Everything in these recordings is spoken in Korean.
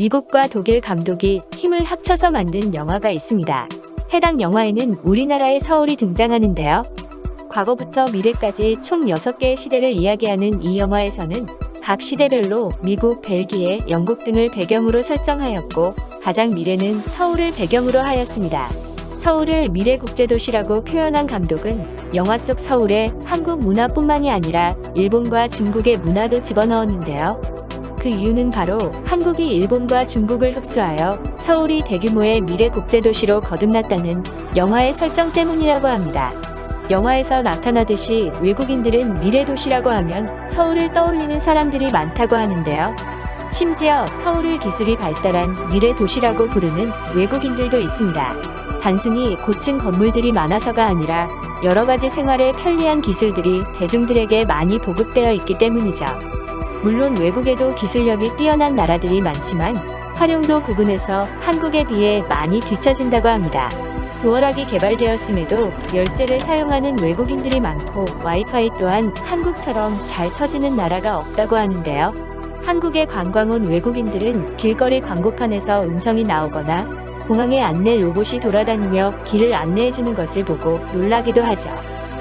미국과 독일 감독이 힘을 합쳐서 만든 영화가 있습니다. 해당 영화에는 우리나라의 서울이 등장하는데요. 과거부터 미래까지 총 6개의 시대를 이야기하는 이 영화에서는 각 시대별로 미국, 벨기에, 영국 등을 배경으로 설정하였고 가장 미래는 서울을 배경으로 하였습니다. 서울을 미래국제도시라고 표현한 감독은 영화 속 서울에 한국 문화뿐만이 아니라 일본과 중국의 문화도 집어넣었는데요. 그 이유는 바로 한국이 일본과 중국을 흡수하여 서울이 대규모의 미래국제도시로 거듭났다는 영화의 설정 때문이라고 합니다. 영화에서 나타나듯이 외국인들은 미래도시라고 하면 서울을 떠올리는 사람들이 많다고 하는데요. 심지어 서울을 기술이 발달한 미래도시라고 부르는 외국인들도 있습니다. 단순히 고층 건물들이 많아서가 아니라 여러 가지 생활에 편리한 기술들이 대중들에게 많이 보급되어 있기 때문이죠. 물론 외국에도 기술력이 뛰어난 나라들이 많지만 활용도 부분에서 한국에 비해 많이 뒤처진다고 합니다. 도어락이 개발되었음에도 열쇠를 사용하는 외국인들이 많고 와이파이 또한 한국처럼 잘 터지는 나라가 없다고 하는데요. 한국에 관광 온 외국인들은 길거리 광고판에서 음성이 나오거나 공항에 안내 로봇이 돌아다니며 길을 안내해주는 것을 보고 놀라기도 하죠.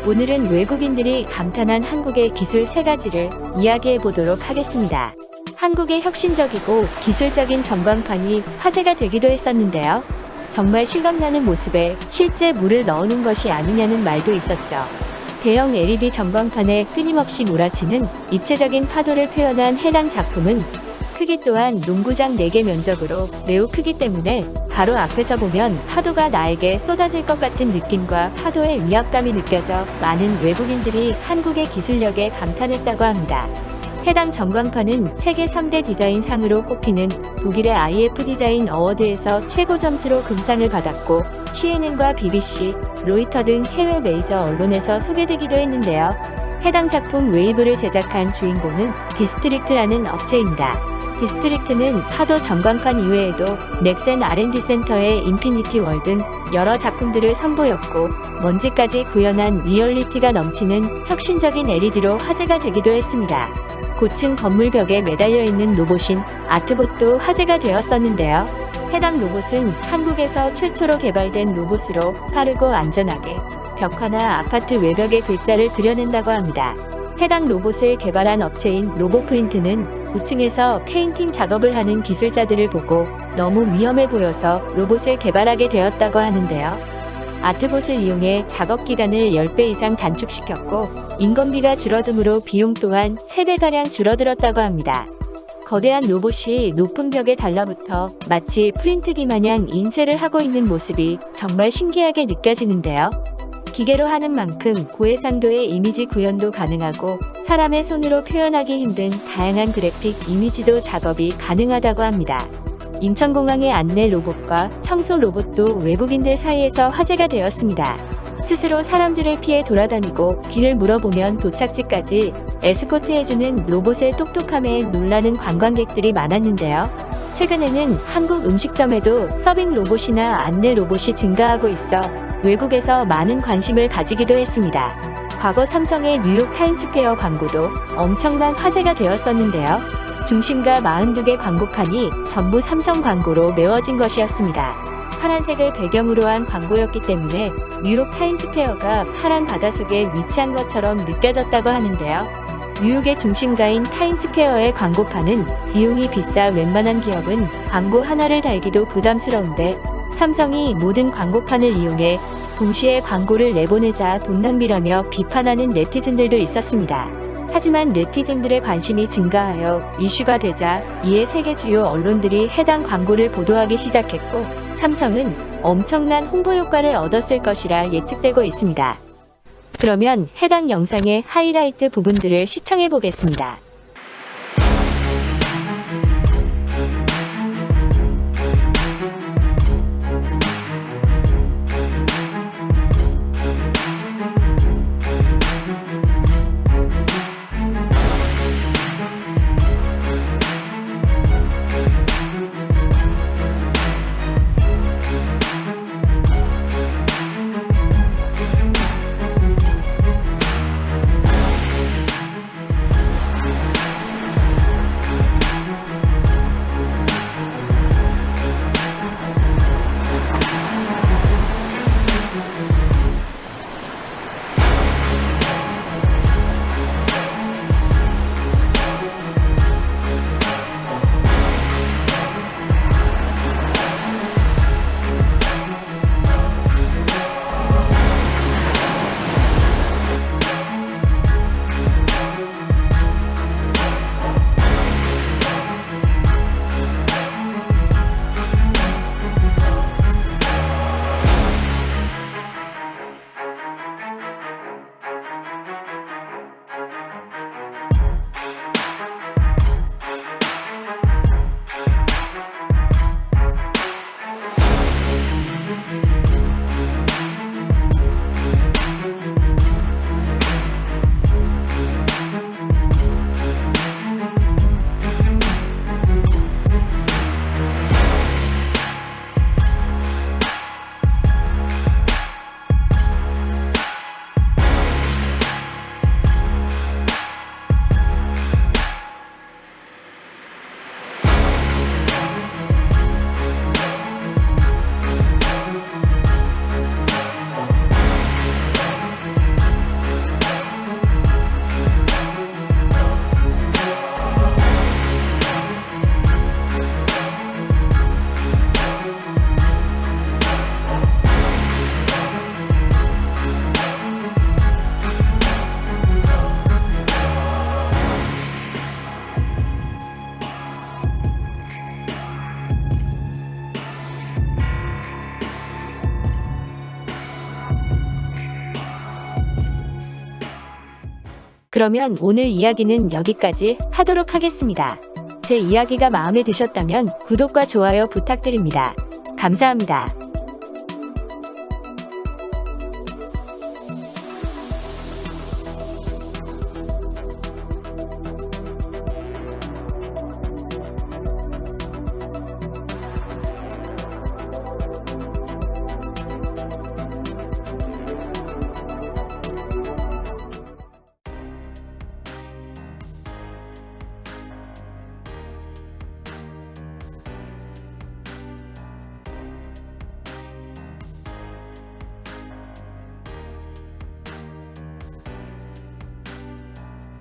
오늘은 외국인들이 감탄한 한국의 기술 3가지를 이야기해 보도록 하겠습니다. 한국의 혁신적이고 기술적인 전광판이 화제가 되기도 했었는데요. 정말 실감나는 모습에 실제 물을 넣어놓은 것이 아니냐는 말도 있었죠. 대형 LED 전광판에 끊임없이 몰아치는 입체적인 파도를 표현한 해당 작품은 크기 또한 농구장 4개 면적으로 매우 크기 때문에 바로 앞에서 보면 파도가 나에게 쏟아질 것 같은 느낌과 파도의 위압감이 느껴져 많은 외국인들이 한국의 기술력에 감탄했다고 합니다. 해당 전광판은 세계 3대 디자인 상으로 꼽히는 독일의 IF 디자인 어워드에서 최고 점수로 금상을 받았고 CNN과 BBC, 로이터 등 해외 메이저 언론에서 소개되기도 했는데요. 해당 작품 웨이브를 제작한 주인공은 디스트릭트라는 업체입니다. 디스트릭트는 파도 전광판 이외에도 넥센 R&D 센터의 인피니티 월 등 여러 작품들을 선보였고 먼지까지 구현한 리얼리티가 넘치는 혁신적인 LED로 화제가 되기도 했습니다. 고층 건물 벽에 매달려 있는 로봇인 아트봇도 화제가 되었었는데요. 해당 로봇은 한국에서 최초로 개발된 로봇으로 빠르고 안전하게 벽화나 아파트 외벽에 글자를 그려낸다고 합니다. 해당 로봇을 개발한 업체인 로봇프린트는 고층에서 페인팅 작업을 하는 기술자들을 보고 너무 위험해 보여서 로봇을 개발하게 되었다고 하는데요. 아트봇을 이용해 작업 기간을 10배 이상 단축시켰고 인건비가 줄어듦으로 비용 또한 3배가량 줄어들었다고 합니다. 거대한 로봇이 높은 벽에 달라붙어 마치 프린트기 마냥 인쇄를 하고 있는 모습이 정말 신기하게 느껴지는데요. 기계로 하는 만큼 고해상도의 이미지 구현도 가능하고 사람의 손으로 표현하기 힘든 다양한 그래픽 이미지도 작업이 가능하다고 합니다. 인천공항의 안내 로봇과 청소 로봇도 외국인들 사이에서 화제가 되었습니다. 스스로 사람들을 피해 돌아다니고 길을 물어보면 도착지까지 에스코트해주는 로봇의 똑똑함에 놀라는 관광객들이 많았는데요. 최근에는 한국 음식점에도 서빙 로봇이나 안내 로봇이 증가하고 있어 외국에서 많은 관심을 가지기도 했습니다. 과거 삼성의 뉴욕 타임스퀘어 광고도 엄청난 화제가 되었었는데요. 중심가 42개 광고판이 전부 삼성 광고로 메워진 것이었습니다. 파란색을 배경으로 한 광고였기 때문에 뉴욕 타임스퀘어가 파란 바다 속에 위치한 것처럼 느껴졌다고 하는데요. 뉴욕의 중심가인 타임스퀘어의 광고판은 비용이 비싸 웬만한 기업은 광고 하나를 달기도 부담스러운데 삼성이 모든 광고판을 이용해 동시에 광고를 내보내자 돈 낭비라며 비판하는 네티즌들도 있었습니다. 하지만 네티즌들의 관심이 증가하여 이슈가 되자 이에 세계 주요 언론들이 해당 광고를 보도하기 시작했고 삼성은 엄청난 홍보 효과를 얻었을 것이라 예측되고 있습니다. 그러면 해당 영상의 하이라이트 부분들을 시청해 보겠습니다. 그러면 오늘 이야기는 여기까지 하도록 하겠습니다. 제 이야기가 마음에 드셨다면 구독과 좋아요 부탁드립니다. 감사합니다.